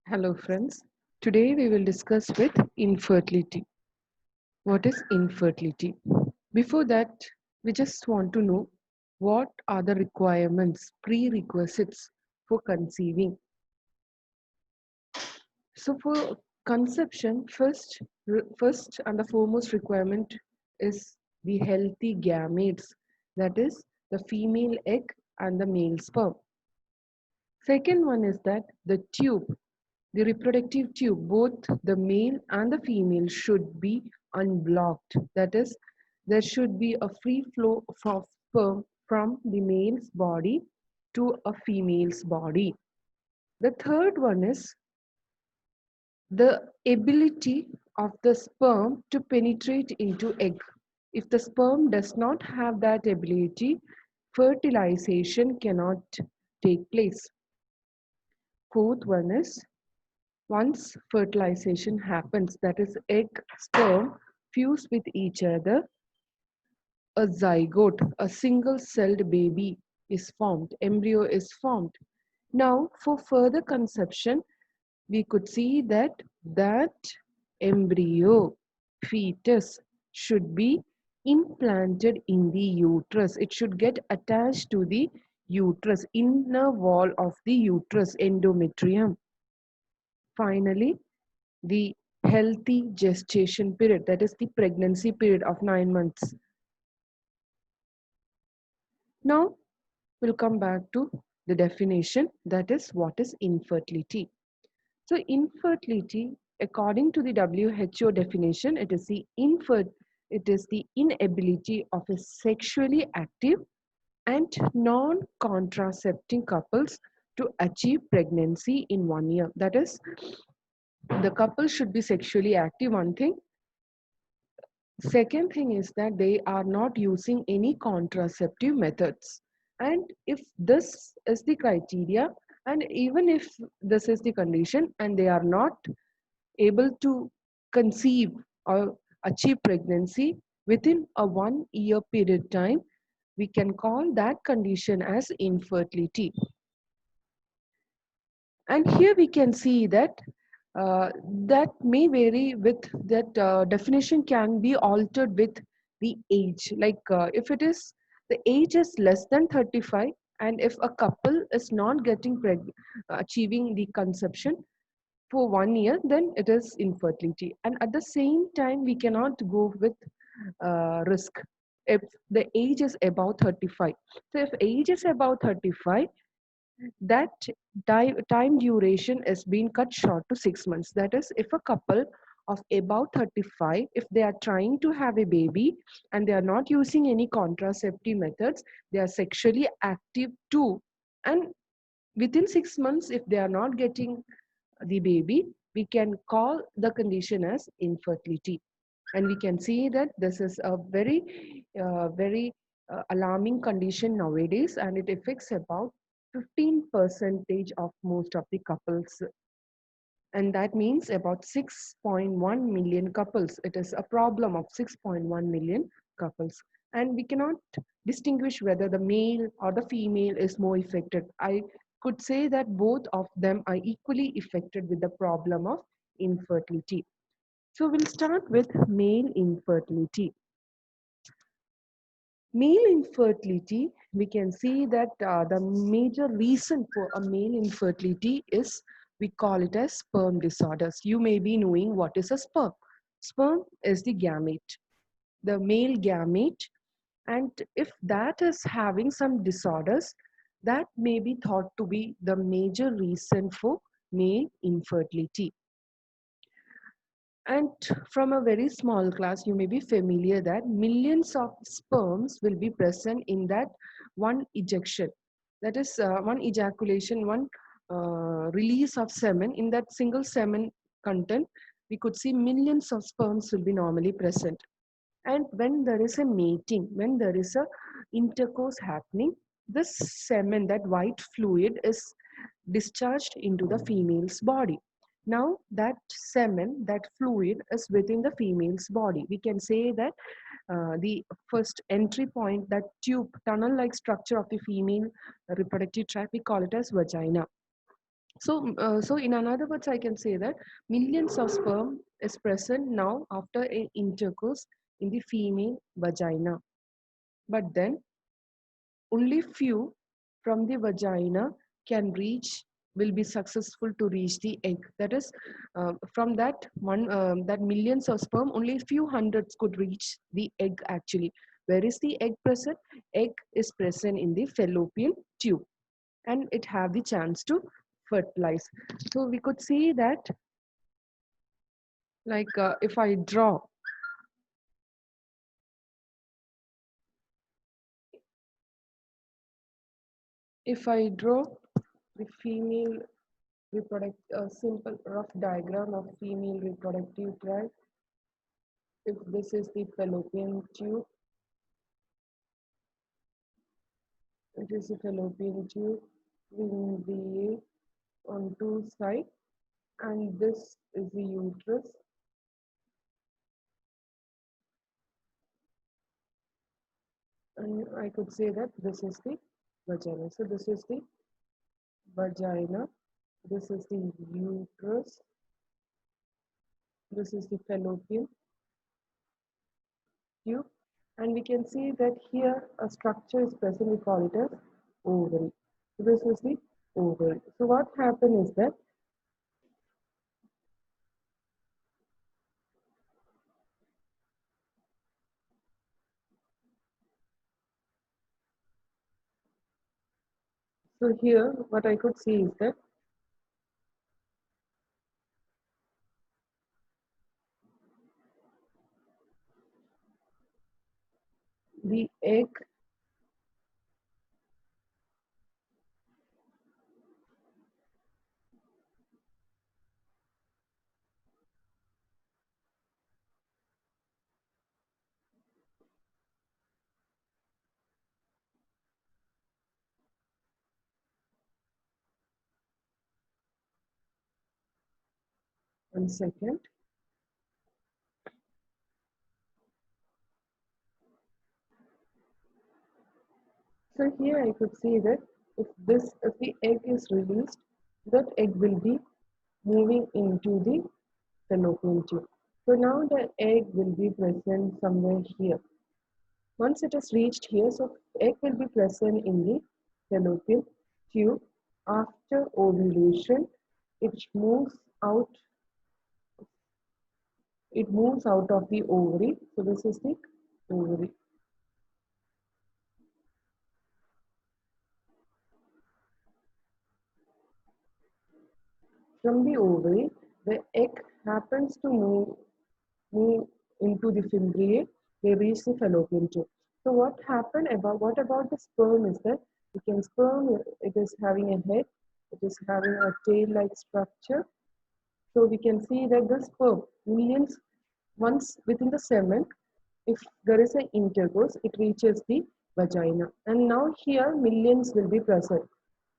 Hello friends. Today we will discuss with infertility. What is infertility? Before that, we just want to know what are the requirements, prerequisites for conceiving. So for conception, first and the foremost requirement is the healthy gametes, that is the female egg and the male sperm. Second one is that the tube, the reproductive tube, both the male and the female should be unblocked. That is, there should be a free flow of sperm from the male's body to a female's body. The third one is the ability of the sperm to penetrate into egg. If the sperm does not have that ability, fertilization cannot take place. Fourth one is once fertilization happens, that is, egg, sperm fuse with each other, a zygote, a single celled baby is formed, embryo is formed. Now, for further conception, we could see that embryo, fetus, should be implanted in the uterus. It should get attached to the uterus, inner wall of the uterus, endometrium. Finally, the healthy gestation period, that is the pregnancy period of 9 months. Now we'll come back to the definition, that is what is infertility. So infertility, according to the WHO definition, it is the inability of a sexually active and non-contracepting couples to achieve pregnancy in 1 year. That is, the couple should be sexually active, one thing. Second thing is that they are not using any contraceptive methods. And if this is the criteria, and even if this is the condition, and they are not able to conceive or achieve pregnancy within a 1 year period time, we can call that condition as infertility. And here we can see that that may vary with that definition can be altered with the age. Like if it is the age is less than 35, and if a couple is not getting achieving the conception for 1 year, then it is infertility. And at the same time, we cannot go with risk if the age is above 35. So if age is above 35, that time duration is being cut short to 6 months. That is, if a couple of about 35, if they are trying to have a baby and they are not using any contraceptive methods, they are sexually active too, and within 6 months, if they are not getting the baby, we can call the condition as infertility. And we can see that this is a very alarming condition nowadays, and it affects about 15% of most of the couples. And that means about 6.1 million couples. It is a problem of 6.1 million couples. And we cannot distinguish whether the male or the female is more affected. I could say that both of them are equally affected with the problem of infertility. So we'll start with male infertility. Male infertility, we can see that the major reason for a male infertility is, we call it as sperm disorders. You may be knowing what is a sperm. Sperm is the gamete, the male gamete, and if that is having some disorders, that may be thought to be the major reason for male infertility. And from a very small class, you may be familiar that millions of sperms will be present in that one ejection. That is one ejaculation, one release of semen. In that single semen content, we could see millions of sperms will be normally present. And when there is a mating, when there is a intercourse happening, this semen, that white fluid, is discharged into the female's body. Now that semen, that fluid is within the female's body. We can say that the first entry point, that tube, tunnel-like structure of the female reproductive tract, we call it as vagina. So in another words, I can say that millions of sperm is present now after a intercourse in the female vagina. But then only few from the vagina can reach will be successful to reach the egg. That is, from that one that millions of sperm, only few hundreds could reach the egg actually. Where is the egg present? Egg is present in the fallopian tube, and it have the chance to fertilize. So we could see that, like if I draw the female reproductive, a simple rough diagram of female reproductive tract. If this is the fallopian tube, it is the fallopian tube with the on two sides, and this is the uterus, and I could say that this is the vagina. So this is the vagina, this is the uterus, this is the fallopian tube, and we can see that here a structure is present. We call it as ovary. So this is the ovary. So what happened is that, so here what I could see is that the egg, one second. So here I could see that if the egg is released, that egg will be moving into the fallopian tube. So now the egg will be present somewhere here. Once it is reached here, so egg will be present in the fallopian tube. After ovulation, it moves out. It moves out of the ovary. So this is the ovary. From the ovary, the egg happens to move into the fimbriate. They reach the fallopian tube. So what about the sperm is that you can sperm, it is having a head, it is having a tail-like structure. So we can see that the sperm, millions, once within the semen, if there is an intercourse, it reaches the vagina. And now here millions will be present.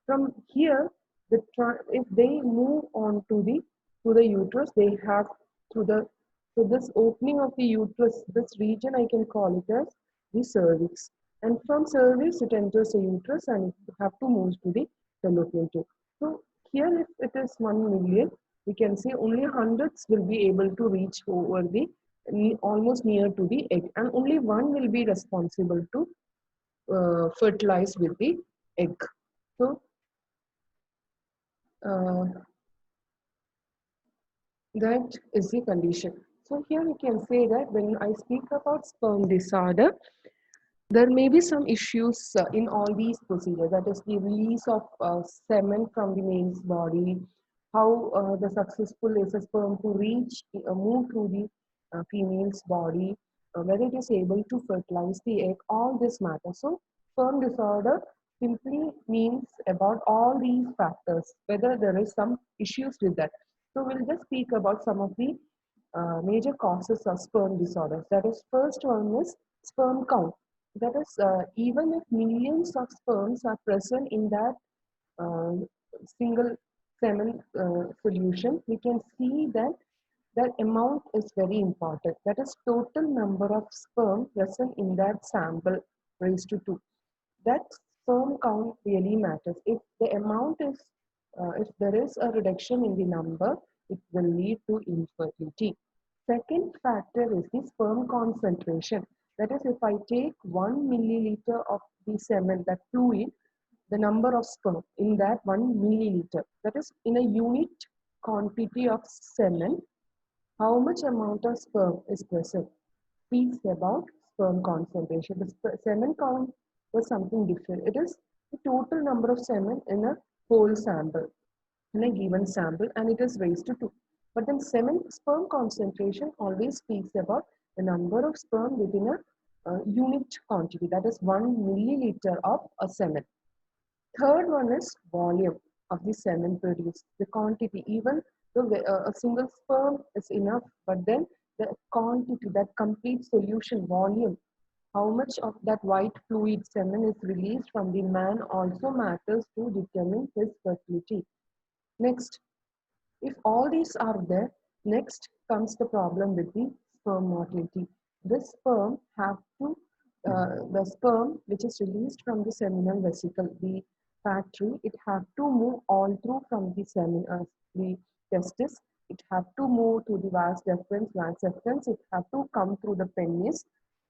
From here, if they move on to the uterus, they have through the so this opening of the uterus, this region I can call it as the cervix. And from cervix, it enters the uterus and it have to move to the fallopian tube. So here, if it is 1 million, we can say only hundreds will be able to reach over the almost near to the egg, and only one will be responsible to fertilize with the egg. So uh, that is the condition. So here we can say that when I speak about sperm disorder, there may be some issues in all these procedures. That is the release of semen from the male's body, how the successful is a sperm to reach, move through the female's body, whether it is able to fertilize the egg, all this matters. So sperm disorder simply means about all these factors, whether there is some issues with that. So we'll just speak about some of the major causes of sperm disorders. That is, first one is sperm count. That is, even if millions of sperms are present in that uh, single semen solution, we can see that that amount is very important. That is, total number of sperm present in that sample raised to 2. That sperm count really matters. If the amount is if there is a reduction in the number, it will lead to infertility. Second factor is the sperm concentration. That is, if I take 1 milliliter of the semen, that fluid, the number of sperm in that 1 milliliter, that is in a unit quantity of semen, how much amount of sperm is present speaks about sperm concentration. The semen count was something different. It is the total number of semen in a whole sample, in a given sample, and it is raised to 2. But then semen sperm concentration always speaks about the number of sperm within a unit quantity, that is 1 milliliter of a semen. Third one is volume of the semen produced, the quantity. Even though a single sperm is enough, but then the quantity, that complete solution volume, how much of that white fluid semen is released from the man also matters to determine his fertility. Next, if all these are there, next comes the problem with the sperm motility. The sperm which is released from the seminal vesicle, the factory, it have to move all through from the testis. It have to move to the vas deferens. It have to come through the penis.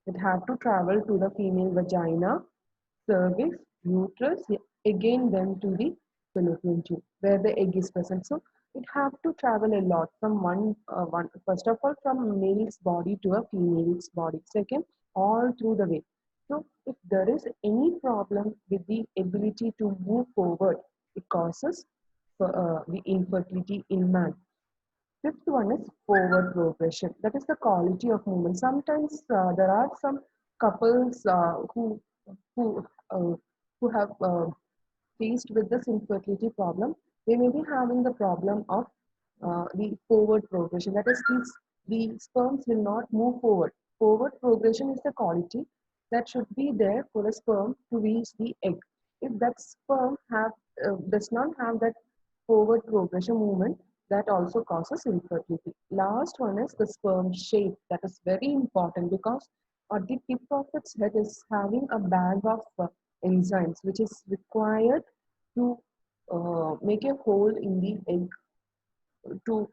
It have to travel to the female vagina, cervix, uterus, again then to the fallopian tube where the egg is present. So it have to travel a lot from one first of all from male's body to a female's body. Second, all through the way. So if there is any problem with the ability to move forward, it causes the infertility in man. Fifth one is forward progression. That is the quality of movement. Sometimes there are some couples who uh, who have faced with this infertility problem. They may be having the problem of the forward progression. That is, the sperms will not move forward. Forward progression is the quality that should be there for a sperm to reach the egg. If that sperm does not have that forward progression movement, that also causes infertility. Last one is the sperm shape. That is very important because at the tip of its head is having a bag of enzymes which is required to make a hole in the egg to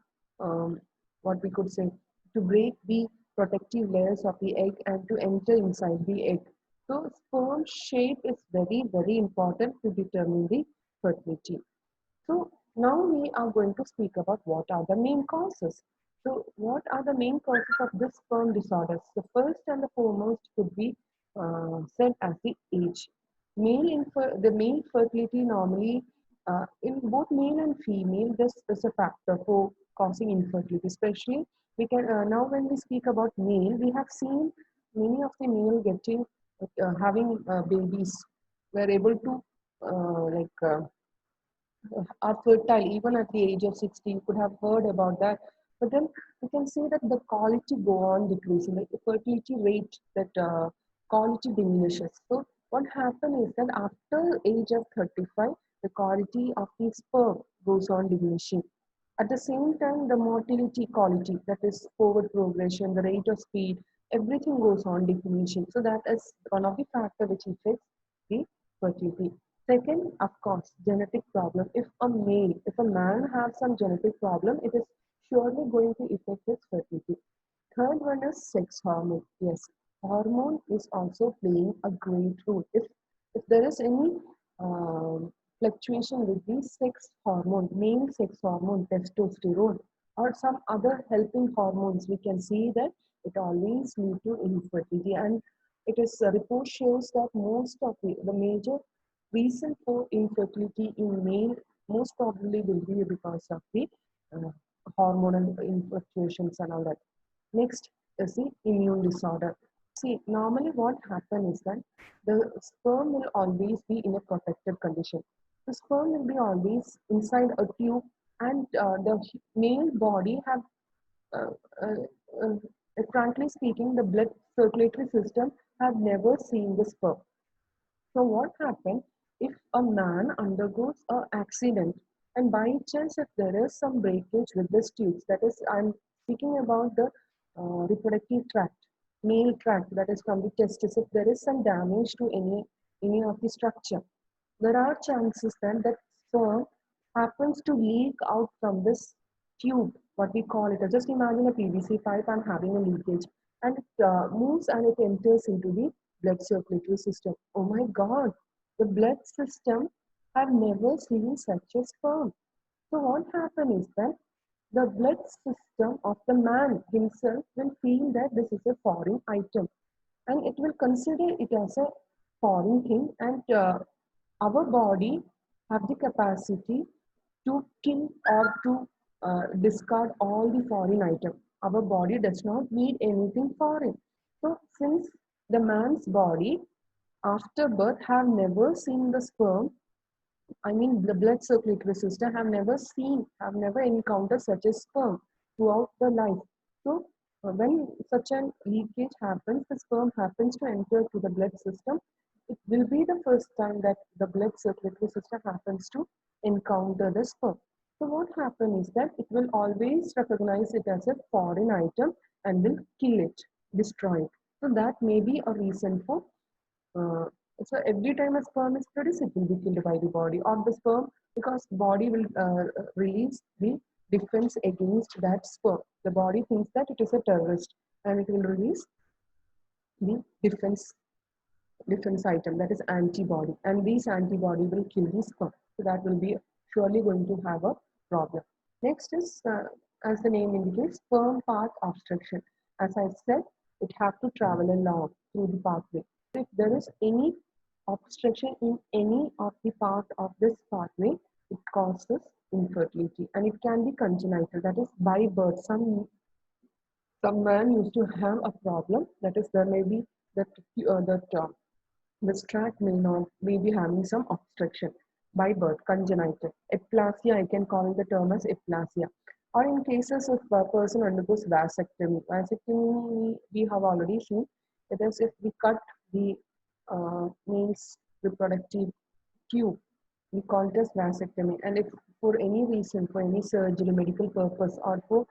what we could say to break the protective layers of the egg and to enter inside the egg. So sperm shape is very important to determine the fertility. So now we are going to speak about what are the main causes. So what are the main causes of this sperm disorders? The first and the foremost could be said as the age. The male fertility normally in both male and female, this is a factor for causing infertility. Especially we can now when we speak about male, we have seen many of the male getting having babies. Were able to are fertile even at the age of 60. You could have heard about that. But then you can see that the quality go on decreasing, like the fertility rate, that quality diminishes. So what happens is that after age of 35, the quality of the sperm goes on diminishing. At the same time, the motility quality, that is forward progression, the rate of speed, everything goes on diminishing. So that is one of the factor which affects the fertility. Second, of course, genetic problem. If a man has some genetic problem, it is surely going to affect his fertility. Third one is sex hormone. Yes, hormone is also playing a great role. If there is any fluctuation with the sex hormone, male sex hormone, testosterone, or some other helping hormones, we can see that it always lead to infertility. And it is report shows that most of the major reason for infertility in male most probably will be because of the uh, hormonal fluctuations and all that. Next is the immune disorder. See, normally what happens is that the sperm will always be in a protected condition. The sperm will be always inside a tube, and the male body have, uh, uh, frankly speaking, the blood circulatory system have never seen the sperm. So what happens if a man undergoes an accident and by chance if there is some breakage with the tubes, that is, I'm speaking about the reproductive tract, male tract, that is from the testis, if there is some damage to any of the structure, there are chances then that sperm happens to leak out from this tube, what we call it. Just imagine a PVC pipe and having a leakage, and it moves and it enters into the blood circulatory system. Oh my God, the blood system have never seen such a sperm. So what happens is that the blood system of the man himself will feel that this is a foreign item, and it will consider it as a foreign thing, and our body have the capacity to kill or to discard all the foreign item. Our body does not need anything foreign. So since the man's body after birth have never seen the sperm, I mean, the blood circulatory system have never encountered such a sperm throughout the life. So, when such an leakage happens, the sperm happens to enter to the blood system. It will be the first time that the blood circulatory system happens to encounter the sperm. So, what happens is that it will always recognize it as a foreign item and will kill it, destroy it. So, that may be a reason for uh, so every time a sperm is produced, it will be killed by the body or the sperm, because body will release the defense against that sperm. The body thinks that it is a terrorist and it will release the defense item, that is antibody, and these antibody will kill the sperm. So that will be surely going to have a problem. Next is, as the name indicates, sperm path obstruction. As I said, it have to travel along through the pathway. So if there is any obstruction in any of the part of this pathway, it causes infertility, and it can be congenital, that is by birth. Some man used to have a problem, that is there may be that this tract may be having some obstruction by birth, congenital. Eplasia, I can call the term as eplasia. Or in cases of a person undergoes vasectomy. Vasectomy we have already seen. It is if we cut the male's reproductive tube, we call it as vasectomy. And if for any reason, for any surgery, medical purpose, or for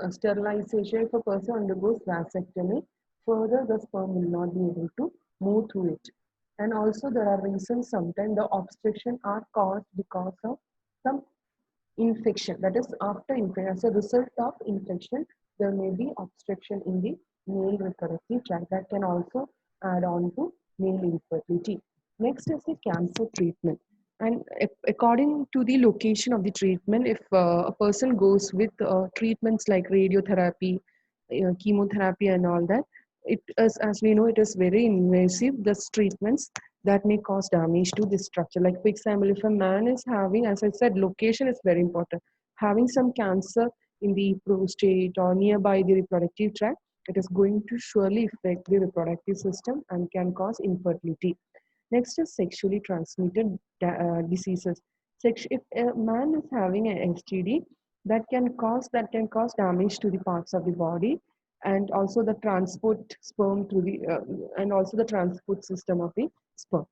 sterilization, if a person undergoes vasectomy, further the sperm will not be able to move through it. And also there are reasons sometimes the obstruction are caused because of some infection. That is after infection, as a result of infection, there may be obstruction in the male reproductive tract that can also add on to male infertility. Next is the cancer treatment. And according to the location of the treatment, if a person goes with treatments like radiotherapy, chemotherapy, and all that, it is, as we know, it is very invasive. These treatments that may cause damage to the structure. Like, for example, if a man is having, as I said, location is very important. Having some cancer in the prostate or nearby the reproductive tract, it is going to surely affect the reproductive system and can cause infertility. Next is sexually transmitted diseases. If a man is having an STD, that can cause damage to the parts of the body, and also the transport sperm through the and also the transport system of the sperm.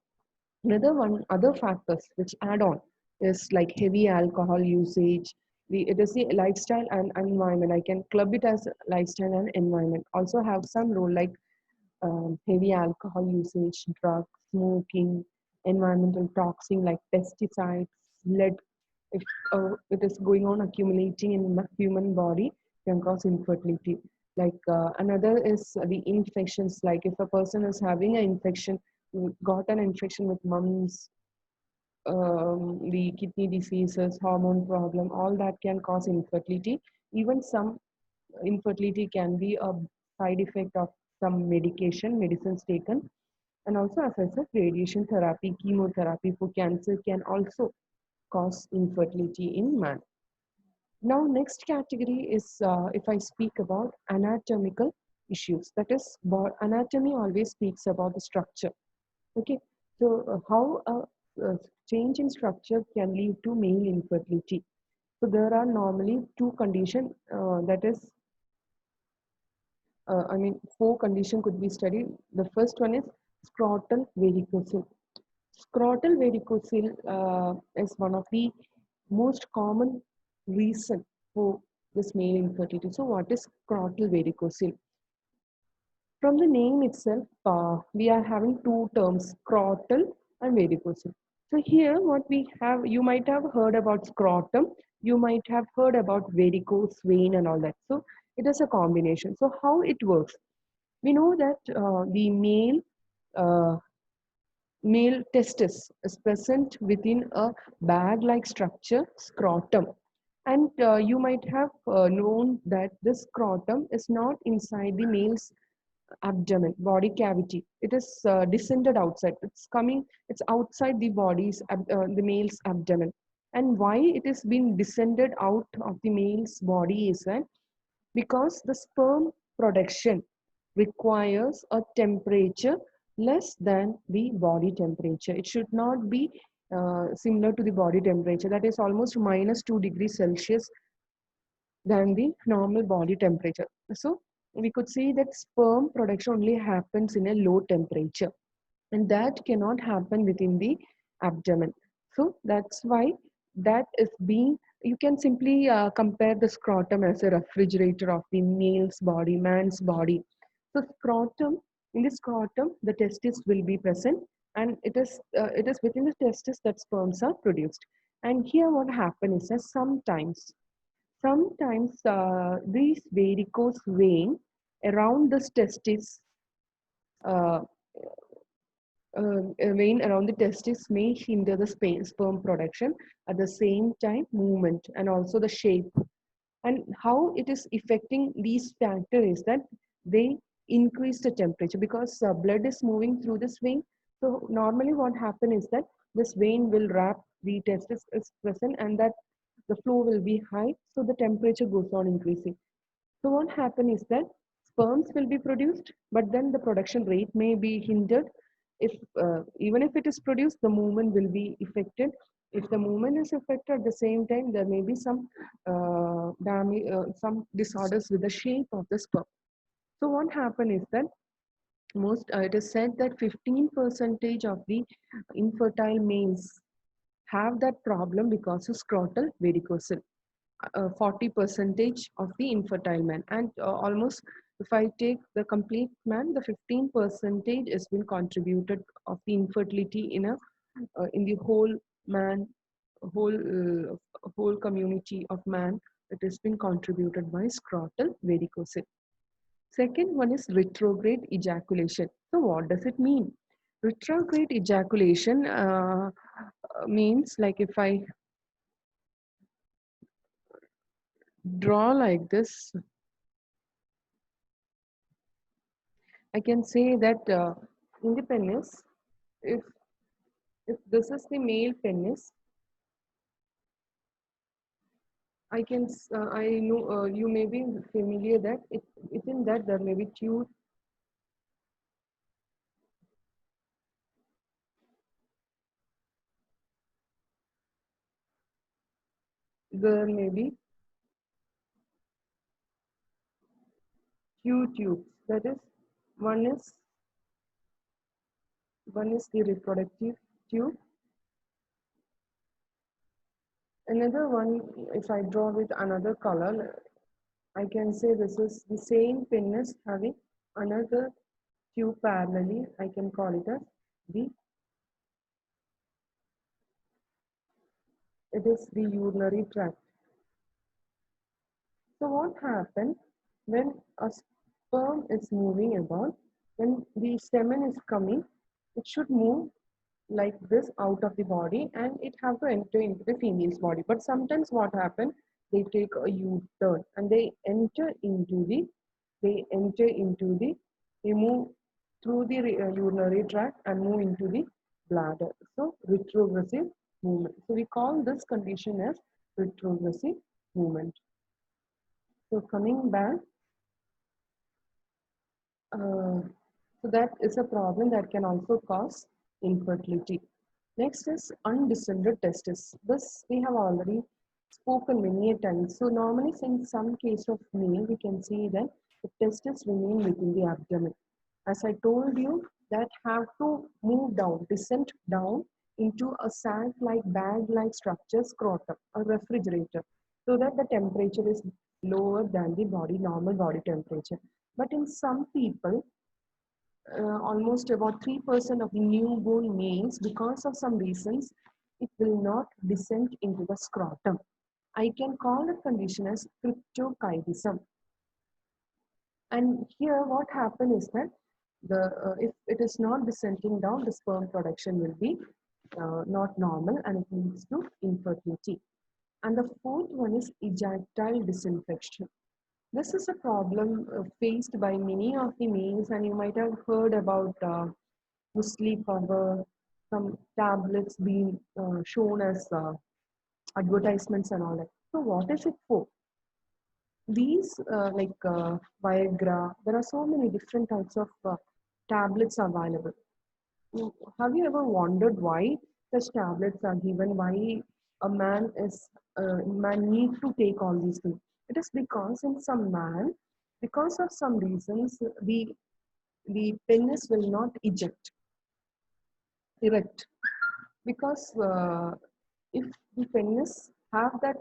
Other factors which add on is like heavy alcohol usage. It is the lifestyle and environment. I can club it as lifestyle and environment. Also have some role, like heavy alcohol usage, drugs, smoking, environmental toxin like pesticides, lead. If it is going on accumulating in the human body, can cause infertility. Like another is the infections. Like if a person is having an infection, got an infection with mumps, the kidney diseases, hormone problem, all that can cause infertility. Even some infertility can be a side effect of some medicines taken. And also, as I said, radiation therapy, chemotherapy for cancer can also cause infertility in man. Now, next category is if I speak about anatomical issues. That is, anatomy always speaks about the structure. Okay, so how a change in structure can lead to male infertility. So there are normally two conditions. That is, four conditions could be studied. The first one is scrotal varicocele. Scrotal varicocele is one of the most common reason for this male infertility. So what is scrotal varicocele? From the name itself, we are having two terms, scrotal and varicocele. So here what we have, you might have heard about scrotum, you might have heard about varicose vein and all that. So it is a combination. So how it works? We know that the uh, male testis is present within a bag-like structure, scrotum. And you might have known that this scrotum is not inside the male's abdomen, body cavity. It is descended outside. It's outside the the male's abdomen. And why it is being descended out of the male's body is that because the sperm production requires a temperature less than the body temperature. It should not be similar to the body temperature, that is almost minus 2 degrees Celsius than the normal body temperature. So we could see that sperm production only happens in a low temperature, and that cannot happen within the abdomen. So that's why that is being, you can simply compare the scrotum as a refrigerator of the male's body, man's body. So scrotum, in the scrotum, the testis will be present, and it is within the testis that sperms are produced. And here what happens is that sometimes these varicose vein around the testis uh, vein around the testis may hinder the sperm production, at the same time movement and also the shape. And how it is affecting these factors is that they increase the temperature because blood is moving through this vein. So normally what happens is that this vein will wrap the testis is present, and that the flow will be high, so the temperature goes on increasing. So what happens is that sperms will be produced, but then the production rate may be hindered. If even if it is produced, the movement will be affected. If the movement is affected at the same time, there may be some damage, some disorders with the shape of the sperm. So what happens is that it is said that 15% of the infertile males have that problem because of scrotal varicocele. 40 percentage of the infertile man, and almost, if I take the complete man, the 15 percentage has been contributed of the infertility in the whole man, whole community of man. It has been contributed by scrotal varicocele. Second one is retrograde ejaculation. So what does it mean? Retrograde ejaculation means, like, if I draw like this, I can say that in the penis, if if this is the male penis, I know you may be familiar that within that there may be tube, there may be two tubes. That is, one is one is the reproductive tube. Another one, if I draw with another color, I can say this is the same penis having another tube parallelly. I can call it as the it is the urinary tract. So what happens when a sperm is moving about, when the semen is coming, it should move like this out of the body, and it have to enter into the female's body. But sometimes what happens, they take a U-turn and they enter into the, they move through the urinary tract and move into the bladder. So retrogressive movement. So we call this condition as retrogressive movement. So coming back, so that is a problem that can also cause infertility. Next is undescended testis. This we have already spoken many a times. So normally in some case of male, we can see that the testis remain within the abdomen. As I told you, that have to move down, descend down into a sac-like, bag-like structure, scrotum, a refrigerator, so that the temperature is lower than the normal body temperature. But in some people, almost about 3% of the newborn males, because of some reasons, it will not descend into the scrotum. I can call the condition as cryptokidism. And here what happens is that if it is not descending down, the sperm production will be not normal and it leads to infertility. And the fourth one is erectile dysfunction. This is a problem faced by many of the males, and you might have heard about Musli Power, some tablets being shown as advertisements and all that. So, what is it for? These, Viagra, there are so many different types of tablets available. Have you ever wondered why such tablets are given? Why a man need to take all these things? It is because in some man, because of some reasons, the penis will not erect, because if the penis have that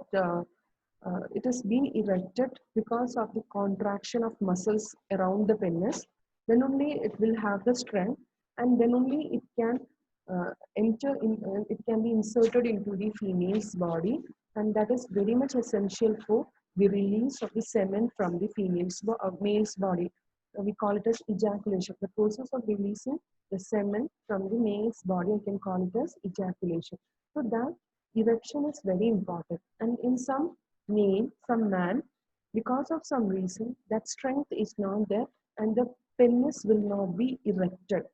it is being erected because of the contraction of muscles around the penis, then only it will have the strength, and then only it can it can be inserted into the female's body, and that is very much essential for the release of the semen from the male's body. We call it as ejaculation. The process of releasing the semen from the male's body, I can call it as ejaculation. So that erection is very important. And in some man, because of some reason, that strength is not there and the penis will not be erected.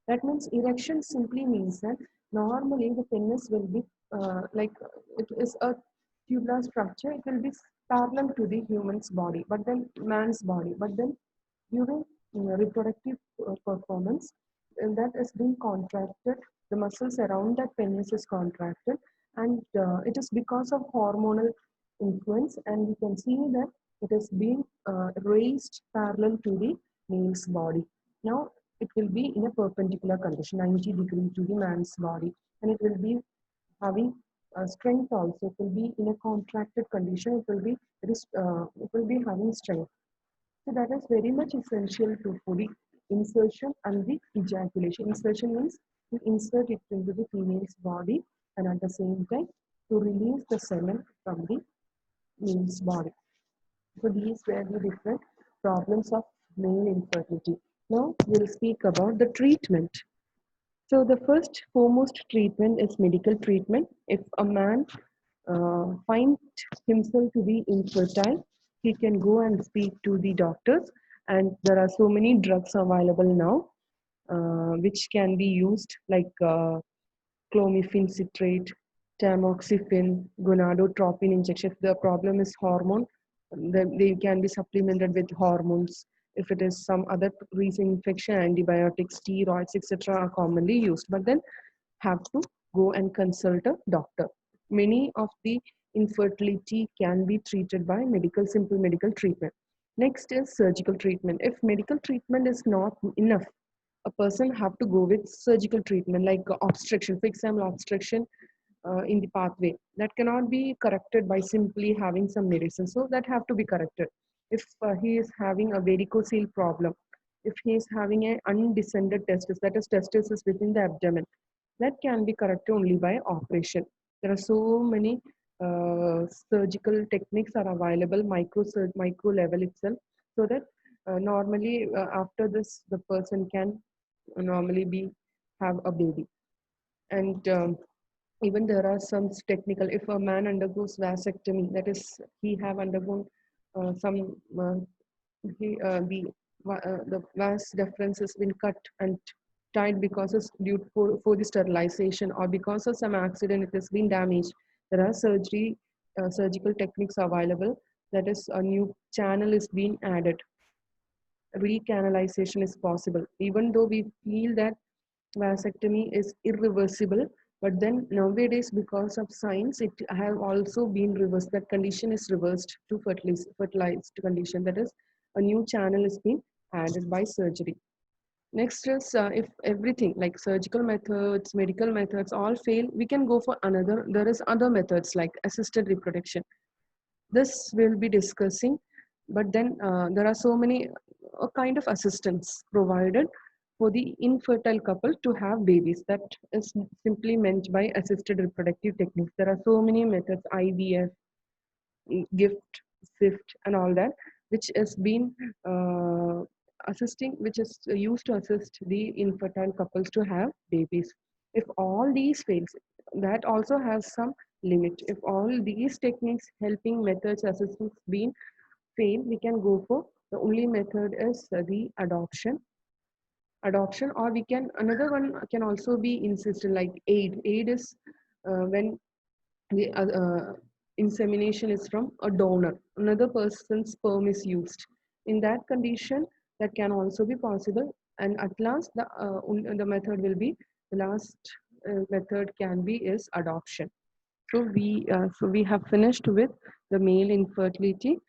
That means erection simply means that normally the penis will be it is a tubular structure. It will be parallel to the human's body, but then man's body. But then during reproductive performance, and that is being contracted, the muscles around that penis is contracted, and it is because of hormonal influence, and we can see that it is being raised parallel to the male's body. Now it will be in a perpendicular condition, 90 degrees to the man's body, and it will be having strength also. It will be in a contracted condition. It will be having strength. So that is very much essential for the insertion and the ejaculation. Insertion means to insert it into the female's body, and at the same time to release the semen from the male's body. So these were the different problems of male infertility. Now we'll speak about the treatment. So the first foremost treatment is medical treatment. If a man finds himself to be infertile, he can go and speak to the doctors, and there are so many drugs available now, which can be used like clomiphene citrate, tamoxifen, gonadotropin injection. If the problem is hormone, then they can be supplemented with hormones. If it is some other reason, infection, antibiotics, steroids, etc. are commonly used. But then have to go and consult a doctor. Many of the infertility can be treated by simple medical treatment. Next is surgical treatment. If medical treatment is not enough, a person have to go with surgical treatment like obstruction. For example, obstruction in the pathway that cannot be corrected by simply having some medicine. So that have to be corrected. If he is having a varicocele problem, if he is having an undescended testis, that is testis is within the abdomen, that can be corrected only by operation. There are so many surgical techniques are available, micro level itself, so that normally after this the person can normally have a baby. And even there are some technical, if a man undergoes vasectomy, that is he have undergone some the vas deferens has been cut and tied because of for the sterilization, or because of some accident it has been damaged. There are surgical techniques available, that is a new channel is being added, recanalization is possible. Even though we feel that vasectomy is irreversible, but then nowadays because of science it have also been reversed. That condition is reversed to fertilized condition, that is a new channel is being added by surgery. Next is if everything like surgical methods, medical methods all fail, we can go for another. There is other methods like assisted reproduction. This we'll be discussing, but then there are so many kind of assistance provided for the infertile couple to have babies. That is simply meant by assisted reproductive techniques. There are so many methods, IVF, gift, sift, and all that, which has been which is used to assist the infertile couples to have babies. If all these fails, that also has some limit. If all these techniques, helping methods, assistance being fail, we can go for the only method is the adoption, or we can, another one can also be insisted, like aid is when the insemination is from a donor, another person's sperm is used. In that condition, that can also be possible. And at last, the method will be, the last method can be is adoption. So we have finished with the male infertility.